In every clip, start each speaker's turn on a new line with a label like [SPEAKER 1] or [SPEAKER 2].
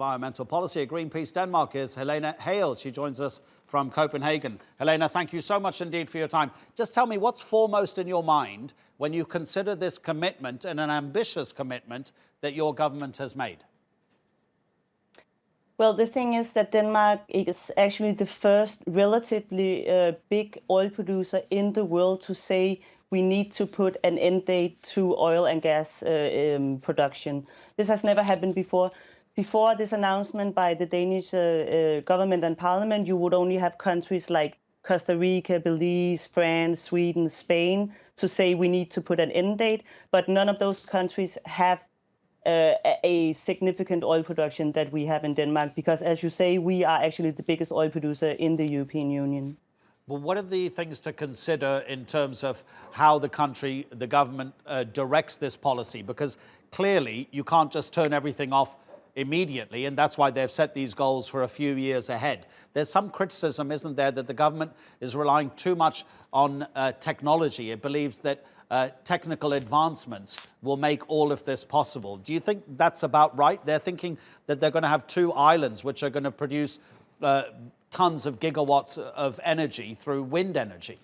[SPEAKER 1] Environmental Policy at Greenpeace Denmark is Helene Hagel. She joins us from Copenhagen. Helene, thank you so much indeed for your time. Just tell me what's foremost in your mind when you consider this commitment, and an ambitious commitment, that your government has made.
[SPEAKER 2] Well, the thing is that Denmark is actually the first relatively big oil producer in the world to say we need to put an end date to oil and gas production. This has never happened before. Before this announcement by the Danish government and parliament, you would only have countries like Costa Rica, Belize, France, Sweden, Spain to say we need to put an end date, but none of those countries have a significant oil production that we have in Denmark, because, as you say, we are actually the biggest oil producer in the European Union.
[SPEAKER 1] Well, what are the things to consider in terms of how the country, the government, directs this policy? Because clearly you can't just turn everything off immediately, and that's why they've set these goals for a few years ahead. There's some criticism, isn't there, that the government is relying too much on technology. It believes that technical advancements will make all of this possible. Do you think that's about right? They're thinking that they're going to have two islands which are going to produce tons of gigawatts of energy through wind energy.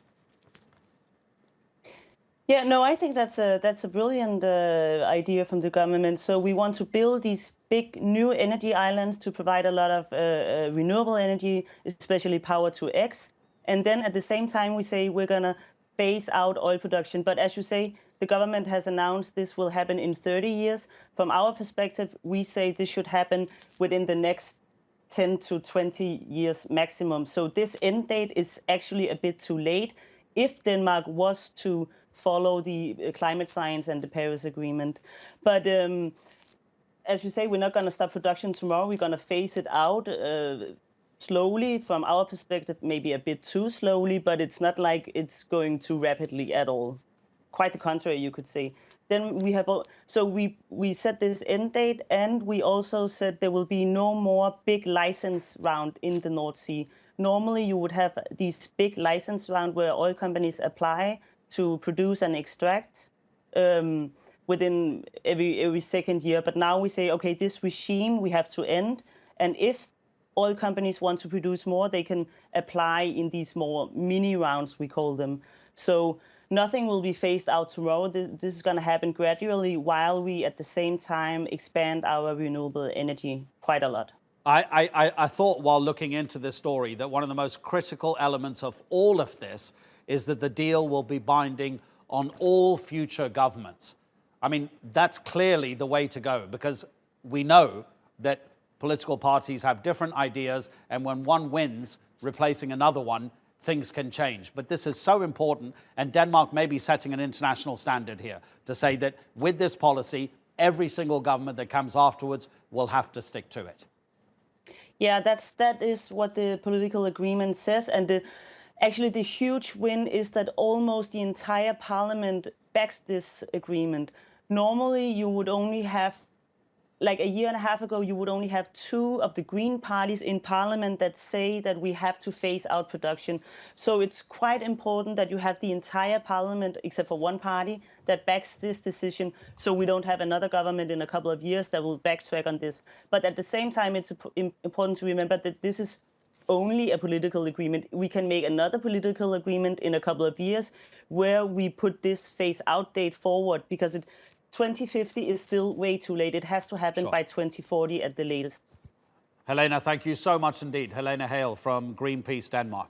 [SPEAKER 2] Yeah, no, I think that's a brilliant idea from the government. So we want to build these big new energy islands to provide a lot of renewable energy, especially power to X. And then at the same time, we say we're going to phase out oil production. But as you say, the government has announced this will happen in 30 years. From our perspective, we say this should happen within the next 10 to 20 years maximum. So this end date is actually a bit too late if Denmark was to follow the climate science and the Paris Agreement. But as you say, we're not going to stop production tomorrow. We're going to phase it out slowly. From our perspective, maybe a bit too slowly, but it's not like it's going too rapidly at all. Quite the contrary, you could say. Then we have, so we set this end date, and we also said there will be no more big license round in the North Sea. Normally, you would have these big license round where oil companies apply to produce and extract within every second year. But now we say, okay, this regime we have to end, and if oil companies want to produce more, they can apply in these more mini rounds, we call them. So nothing will be phased out tomorrow. This is going to happen gradually while we at the same time expand our renewable energy quite a lot.
[SPEAKER 1] I thought while looking into this story that one of the most critical elements of all of this is that the deal will be binding on all future governments. I mean, that's clearly the way to go, because we know that political parties have different ideas, and when one wins, replacing another one, things can change. But this is so important, and Denmark may be setting an international standard here to say that with this policy, every single government that comes afterwards will have to stick to it.
[SPEAKER 2] Yeah, that is what the political agreement says, and actually the huge win is that almost the entire parliament backs this agreement. Normally, you would only have, like a year and a half ago, you would only have two of the Green parties in parliament that say that we have to phase out production. So it's quite important that you have the entire parliament, except for one party, that backs this decision, so we don't have another government in a couple of years that will backtrack on this. But at the same time, it's important to remember that this is only a political agreement. We can make another political agreement in a couple of years where we put this phase out date forward, because 2050 is still way too late. It has to happen by 2040 at the latest.
[SPEAKER 1] Helene, thank you so much indeed. Helene Hagel from Greenpeace Denmark.